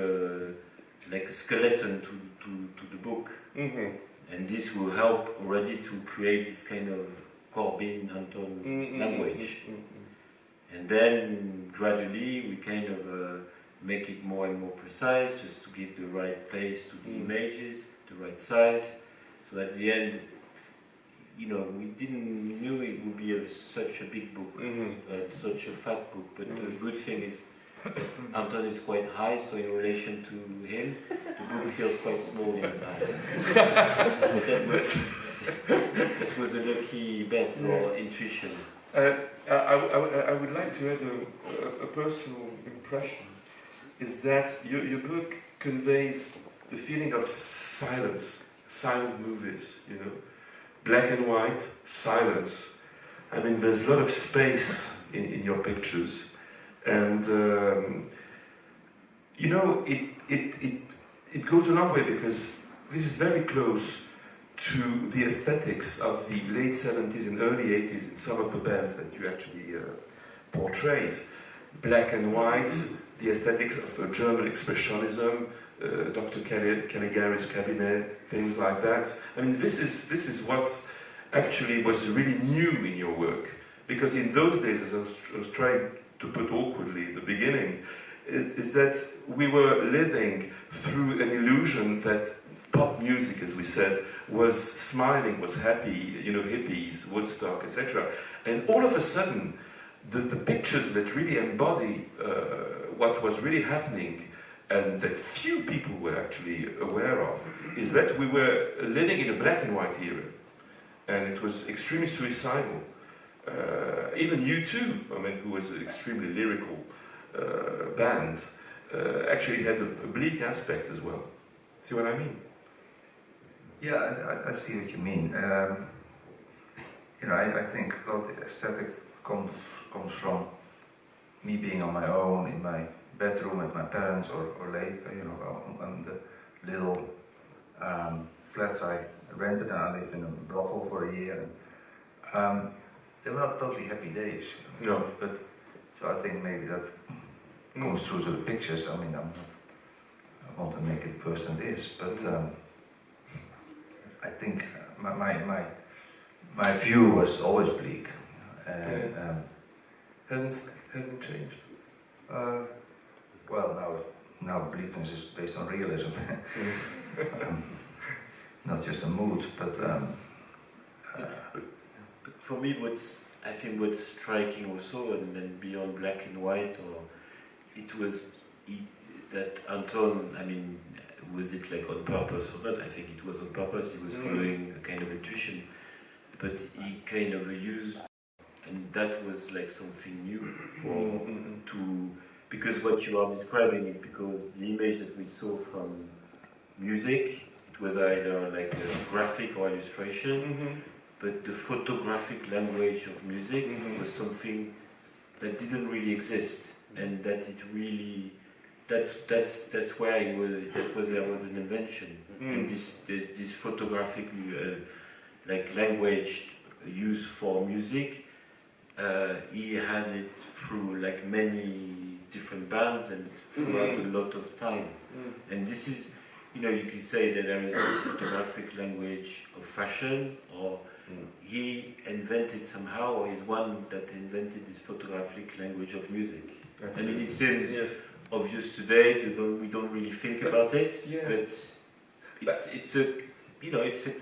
Speaker 5: like a skeleton to the book. And this will help already to create this kind of Corbijn Anton language. And then gradually we kind of make it more and more precise, just to give the right place to the images, the right size. So at the end, you know, we knew it would be such a big book, such a fat book. But the good thing is Anton is quite high, so in relation to him, the book feels quite small inside. But that was a lucky bet or intuition.
Speaker 4: I would like to add a personal impression, is that your book conveys the feeling of silence, silent movies, you know, black and white, silence. I mean, there's a lot of space in your pictures, and you know, it goes a long way, because this is very close to the aesthetics of the late 70s and early 80s in some of the bands that you actually portrayed. Black and white, the aesthetics of German expressionism, Dr. Caligari's cabinet, things like that. I mean, this is what actually was really new in your work, because in those days, as I was trying to put awkwardly at the beginning, is that we were living through an illusion that pop music, as we said, was smiling, was happy, you know, hippies, Woodstock, etc. And all of a sudden, the pictures that really embody what was really happening and that few people were actually aware of, is that we were living in a black and white era. And it was extremely suicidal. Even U2, I mean, who was an extremely lyrical band, actually had a bleak aspect as well. See what I mean?
Speaker 1: Yeah, I see what you mean. You know, I think a lot of the aesthetic comes from me being on my own in my bedroom with my parents, or later, you know, on the little flats I rented, and I lived in a brothel for a year. And, they were not totally happy days. You know?
Speaker 4: No.
Speaker 1: But so I think maybe that comes through to the pictures. I mean, I want to make it worse than it is, but I think my view was always bleak.
Speaker 4: Hasn't changed.
Speaker 1: Well, now bleakness is based on realism, not just a mood, but.
Speaker 5: But for me, I think what's striking also, and then beyond black and white, that Anton, I mean, was it like on purpose or not? I think it was on purpose. He was following a kind of intuition, but he kind of used, and that was like something new because what you are describing is because the image that we saw from music, it was either like a graphic or illustration, but the photographic language of music was something that didn't really exist, and that it really, that's where it was, there was an invention, and this photographic like language used for music, he had it through like many different bands and throughout a lot of time, and this is, you know, you could say that there is a photographic language of fashion, or he invented somehow, or is one that invented this photographic language of music. Absolutely. I mean, it seems obvious today. We don't really think about it, but it's a, you know, it's a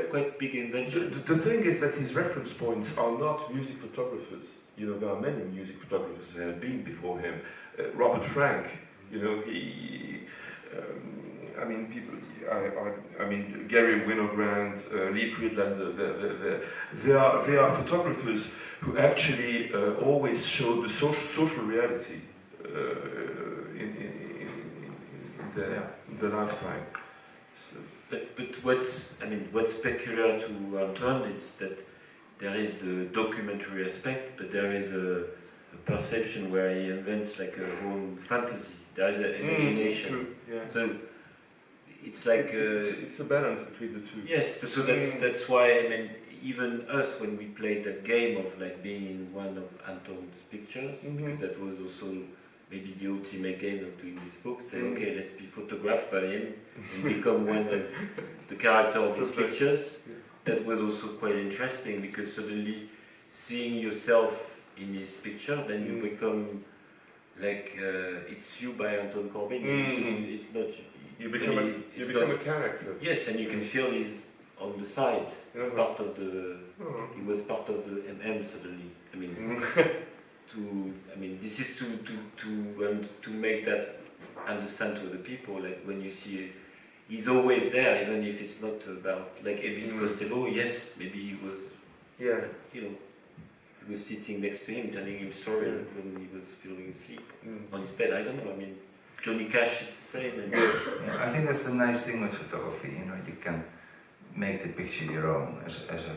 Speaker 5: quite big invention.
Speaker 4: The thing is that his reference points are not music photographers. You know, there are many music photographers that have been before him. Robert Frank, you know, he. I mean, people. I mean, Gary Winogrand, Lee Friedlander. They are photographers who actually always show the social reality in the lifetime. So.
Speaker 5: But what's peculiar to Anton is that there is the documentary aspect, but there is a perception where he invents like a whole fantasy. There is an imagination.
Speaker 4: True. Yeah.
Speaker 5: So it's like
Speaker 4: it's a balance between the two.
Speaker 5: Yes, so that's why, I mean, even us, when we played that game of like being in one of Anton's pictures, because that was also maybe the ultimate game of doing this book, say, okay, let's be photographed by him and become one of the characters of his pictures. That was also quite interesting, because suddenly seeing yourself in his picture, then you become like, it's you by Anton Corbijn. It's not
Speaker 4: you become a character.
Speaker 5: Yes, and you can feel he's on the side. It's part of the. He was part of the MM suddenly. I mean, this is to make that understand to other people. Like when you see it, he's always there, even if it's not about like Elvis Costello. Yes, maybe he was.
Speaker 4: Yeah.
Speaker 5: You know, he was sitting next to him, telling him story when he was falling asleep on his bed. I don't know. I mean, Johnny Cash is the same. And
Speaker 1: I think that's the nice thing with photography. You know, you can make the picture your own as a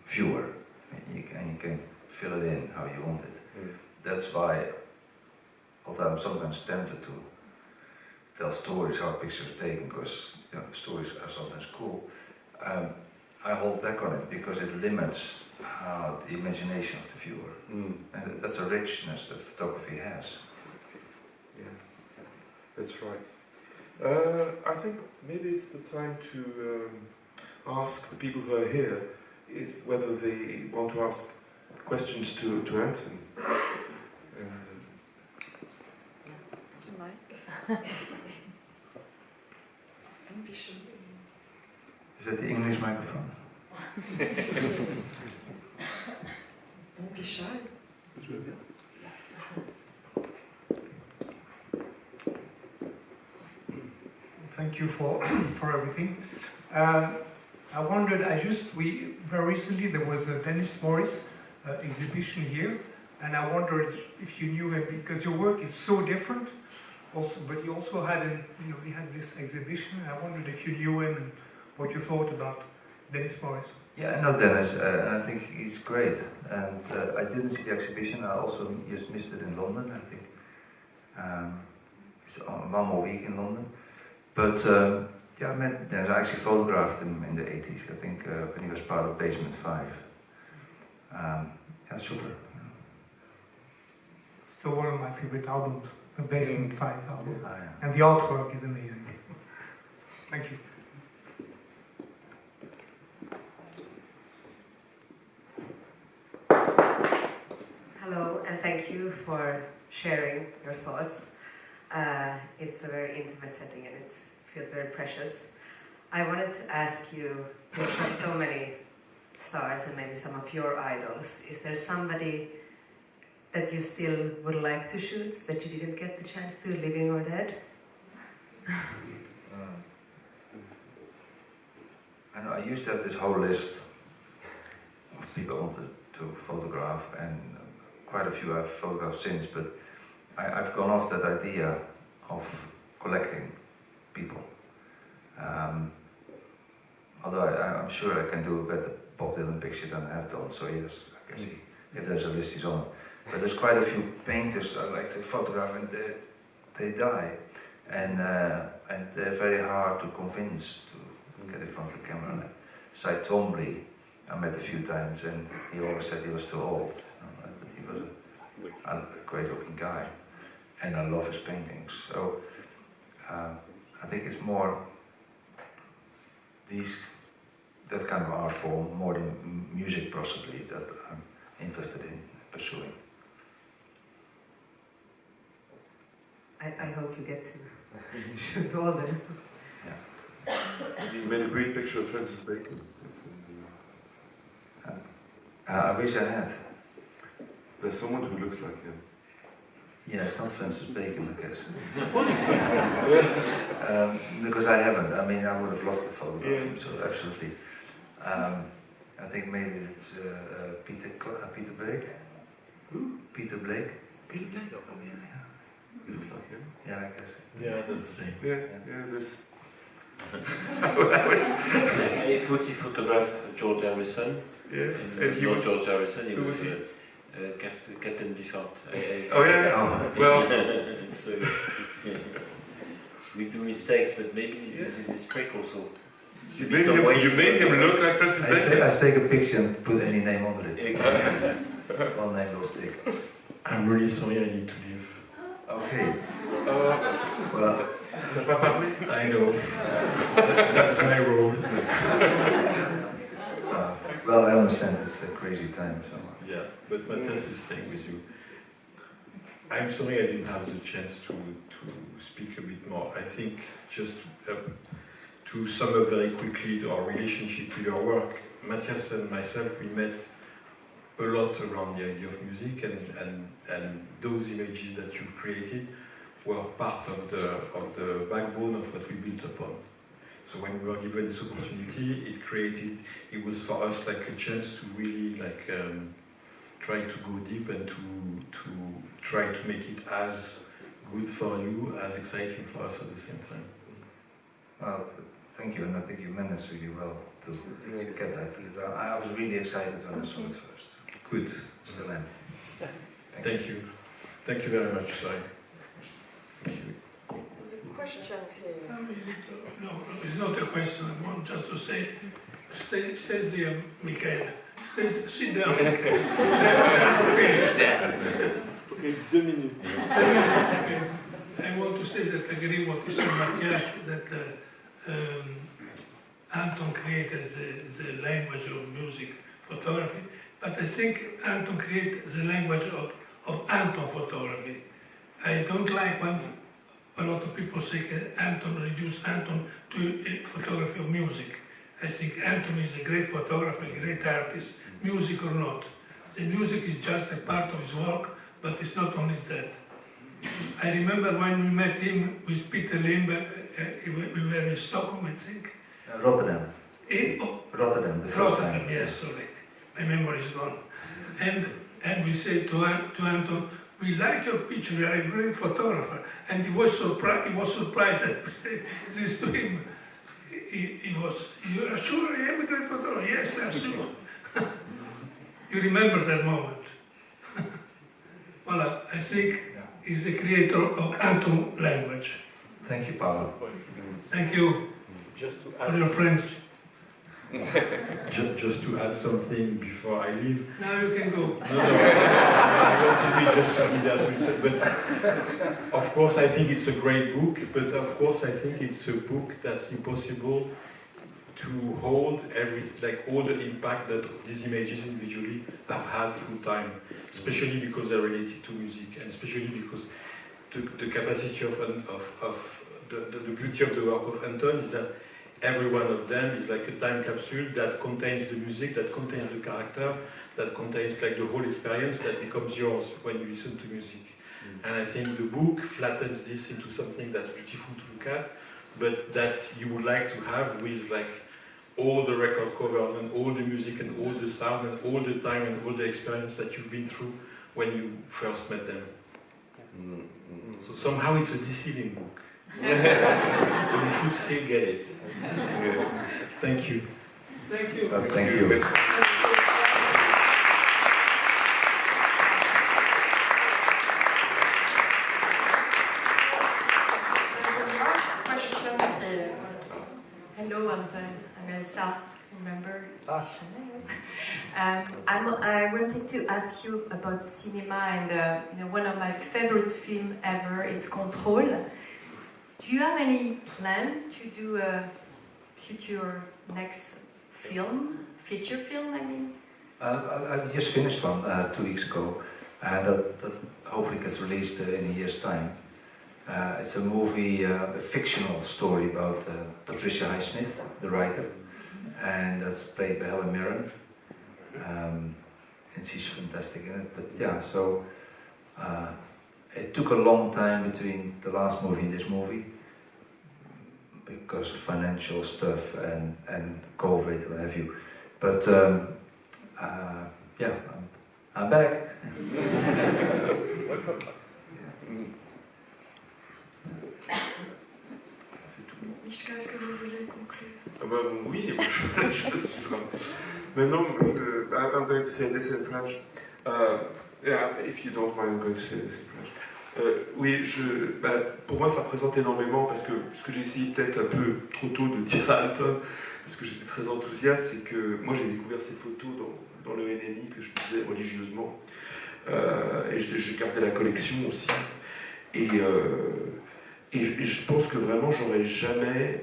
Speaker 1: viewer, and you can fill it in how you want it. That's why, although I'm sometimes tempted to tell stories how pictures are taken, because you know, stories are sometimes cool. I hold back on it because it limits the imagination of the viewer. And that's a richness that photography has.
Speaker 4: Yeah, that's right. I think maybe it's the time to ask the people who are here whether they want to ask questions to Anton.
Speaker 7: It's a mic. Don't be shy.
Speaker 1: Is that the English microphone?
Speaker 7: Don't be shy.
Speaker 8: Thank you for everything. I wondered, very recently there was a Dennis Morris exhibition here, and I wondered if you knew him because your work is so different. Also, but you also had he had this exhibition. And I wondered if you knew him and what you thought about Dennis Morris.
Speaker 1: Yeah, I know Dennis, and I think he's great. And I didn't see the exhibition. I also just missed it in London. I think it's on one more week in London. But yeah, I met Dennis. I actually photographed him in the 80s. I think when he was part of Basement 5. Yeah, super.
Speaker 8: Still one of my favorite albums, the Basement 5 album,
Speaker 1: Ah, yeah.
Speaker 8: and the artwork is amazing. Thank you.
Speaker 9: Hello, and thank you for sharing your thoughts. It's a very intimate setting and it feels very precious. I wanted to ask you, you've had so many stars and maybe some of your idols. Is there somebody that you still would like to shoot that you didn't get the chance to, living or dead?
Speaker 1: I know I used to have this whole list of people I wanted to photograph, and quite a few I've photographed since, but I've gone off that idea of collecting people. Although I'm sure I can do a better Bob Dylan picture than I have done, so yes, I can see if there's a list, he's on it. But there's quite a few painters I like to photograph, and they die, and they're very hard to convince to get in front of the camera. Cy Twombly, I met a few times, and he always said he was too old, but he was a great-looking guy, and I love his paintings. So I think it's more that kind of art form, more than music possibly, that I'm interested in pursuing.
Speaker 9: I hope you get to shoot all them.
Speaker 4: You made a great picture of Francis Bacon.
Speaker 1: I wish I had.
Speaker 4: There's someone who looks like him.
Speaker 1: Yeah, it's not Francis Bacon, I guess. Because I haven't. I mean, I would have loved to photograph him, so absolutely. I think maybe it's Peter Blake.
Speaker 4: Who?
Speaker 1: Peter Blake.
Speaker 4: Peter Blake? Oh, yeah. He looks like him.
Speaker 1: Yeah, I guess.
Speaker 2: Yeah, that's the same.
Speaker 4: Yeah, there's...
Speaker 5: A photograph George Harrison.
Speaker 4: Yeah,
Speaker 5: And he was not George Harrison, he was Captain Bifford.
Speaker 4: Oh yeah, well...
Speaker 5: So, we do mistakes, but maybe this is his trick also.
Speaker 4: You made him look like Francis Bacon.
Speaker 1: I take a picture and put any name under it.
Speaker 5: Exactly.
Speaker 1: One name will stick.
Speaker 2: I'm really sorry, I need to leave.
Speaker 1: Okay. Well,
Speaker 2: I know. That's my role.
Speaker 1: well, I understand it's a crazy time, so.
Speaker 2: Yeah, but Matthias is staying with you. I'm sorry I didn't have the chance to speak a bit more. I think just to sum up very quickly our relationship to your work, Matthias and myself, we met a lot around the idea of music, and those images that you created were part of the backbone of what we built upon. So when we were given this opportunity, it was for us like a chance to really try to go deep and to try to make it as good for you, as exciting for us at the same time.
Speaker 1: Well, thank you, and I think you managed really well to get that. I was really excited when I saw it first.
Speaker 2: Good.
Speaker 1: Still am.
Speaker 2: Thank you. Thank you very much, sorry. Thank you.
Speaker 7: There's a question here.
Speaker 10: No, it's not a question. I want just to say,
Speaker 8: Stay there, Michael. Sit down.
Speaker 2: Okay, 2 minutes.
Speaker 8: Okay. I want to say that I agree with Mr. Matthias that Anton created the language of music photography, but I think Anton created the language of Anton photography. I don't like when a lot of people say Anton reduced Anton to a photography of music. I think Anton is a great photographer, a great artist, music or not. The music is just a part of his work, but it's not only that. I remember when we met him with Peter Limber, we were in Stockholm, I think.
Speaker 1: Rotterdam. Rotterdam, the first
Speaker 8: Rotterdam,
Speaker 1: time.
Speaker 8: yes, sorry. My memory is gone. And we said to Anton, we like your picture, you are a great photographer. And he was surprised that we said this to him. He was, you are sure I am a great photographer? Yes, we are sure. You remember that moment. Voilà, I think he's the creator of Anton language.
Speaker 1: Thank you, Paolo.
Speaker 8: Thank you
Speaker 2: Just to
Speaker 8: for your friends.
Speaker 2: Just to add something before I leave.
Speaker 8: Now you can go.
Speaker 2: No, I want to be just familiar with it. But of course, I think it's a great book. But of course, I think it's a book that's impossible to hold all the impact that these images individually have had through time, especially because they're related to music, and especially because the capacity of the beauty of the work of Anton is that every one of them is like a time capsule that contains the music, that contains the character, that contains like the whole experience that becomes yours when you listen to music. And I think the book flattens this into something that's beautiful to look at, but that you would like to have with like all the record covers and all the music and all the sound and all the time and all the experience that you've been through when you first met them. So somehow it's a deceiving book. But you should still get it. Thank you.
Speaker 8: Thank you.
Speaker 1: Thank you.
Speaker 10: Hello, Anton. I'm Elsa. Remember? I wanted to ask you about cinema and one of my favorite films ever. It's Control. Do you have any plan to do a future next film, feature film? I mean.
Speaker 1: I just finished one 2 weeks ago, and that hopefully gets released in a year's time. It's a movie, a fictional story about Patricia Highsmith, the writer, and that's played by Helen Mirren, and she's fantastic in it. But yeah, so it took a long time between the last movie and this movie because of financial stuff and COVID and what have you. But yeah, I'm back.
Speaker 7: Michka, est-ce que vous voulez conclure?
Speaker 4: Oui, maintenant, I'm going to say this in French. Yeah, if you don't mind, I'm going to say this in French. Oui, pour moi ça représente énormément parce que ce que j'ai essayé peut-être un peu trop tôt de dire à Anton, parce que j'étais très enthousiaste, c'est que moi j'ai découvert ces photos dans le NNI que je faisais religieusement et j'ai gardé la collection aussi. Et je pense que vraiment j'aurais jamais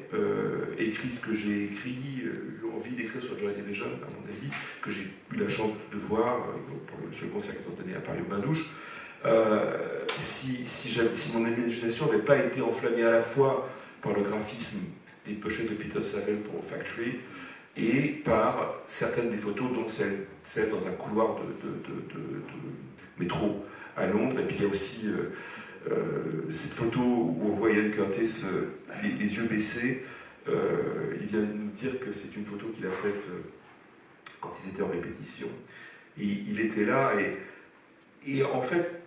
Speaker 4: écrit ce que j'ai écrit, eu envie d'écrire sur Joy Division, à mon avis, que j'ai eu la chance de voir sur le concert qu'ils ont donné à Paris au Bain-Douche. Si mon imagination n'avait pas été enflammée à la fois par le graphisme des pochettes de Peter Saville pour Factory et par certaines des photos, dont celle dans un couloir de métro à Londres. Et puis il y a aussi cette photo où on voit Ian Curtis les yeux baissés. Il vient de nous dire que c'est une photo qu'il a faite quand ils étaient en répétition. Et il était là et en fait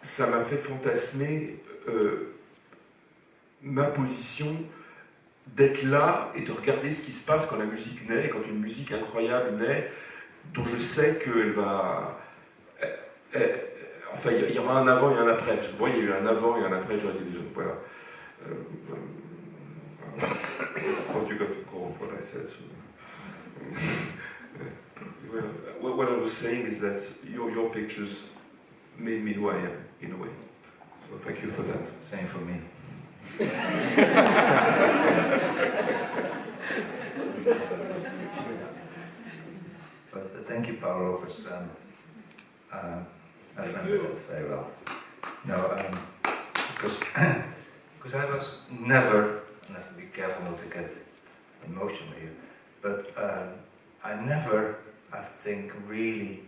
Speaker 4: ça m'a fait fantasmer ma position d'être là et de regarder ce qui se passe quand la musique naît, quand une musique incroyable naît, dont je sais qu'elle va... enfin, il y aura un avant et un après, parce que moi, il y a eu un avant et un après Joy Division, voilà. What you got to call, what I said. So. Well, what I was saying is that your pictures made me who I am, in a way. So thank you for that.
Speaker 1: Same for me. But thank you, Paolo, because I remember that very well. No, because I was never, and I have to be careful not to get emotional here, but I never, I think, really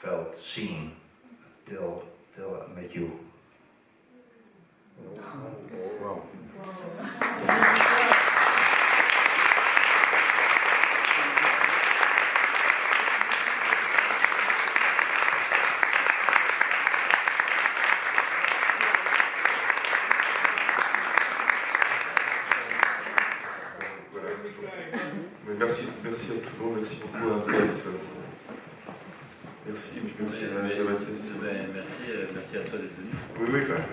Speaker 1: felt seen till I met you. Wow.
Speaker 4: Merci à tout le monde, merci beaucoup à Mathias. Merci à Mathias.
Speaker 5: Merci à toi d'être venu.
Speaker 4: Oui, quand même.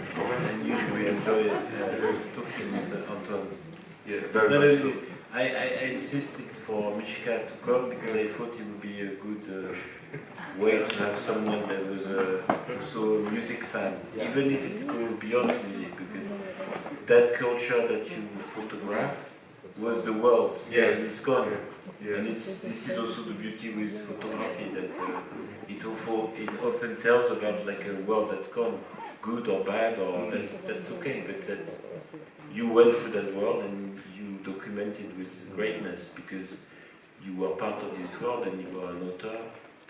Speaker 5: And we enjoy talking with Anton.
Speaker 4: Yeah, very much.
Speaker 5: I insisted for Michka to come because I thought it would be a good way to have someone that was also a music fan, even if it's going beyond music, because that culture that you photograph was the world.
Speaker 4: Yes,
Speaker 5: it's gone.
Speaker 4: Yes.
Speaker 5: And this is also the beauty with photography, that it often tells about like a world that's gone, good or bad, or that's okay, but that you went through that world and you documented with greatness because you were part of this world and you were an author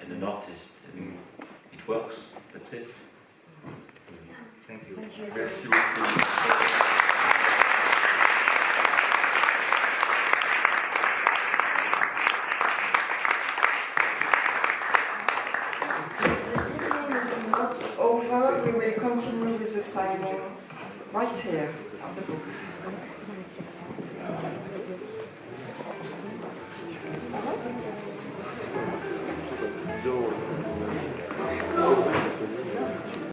Speaker 5: and an artist, and it works. That's it.
Speaker 1: Thank you.
Speaker 7: Thank you.
Speaker 4: Merci beaucoup.
Speaker 7: Over, we will continue with the signing right here of the books.
Speaker 4: Donc,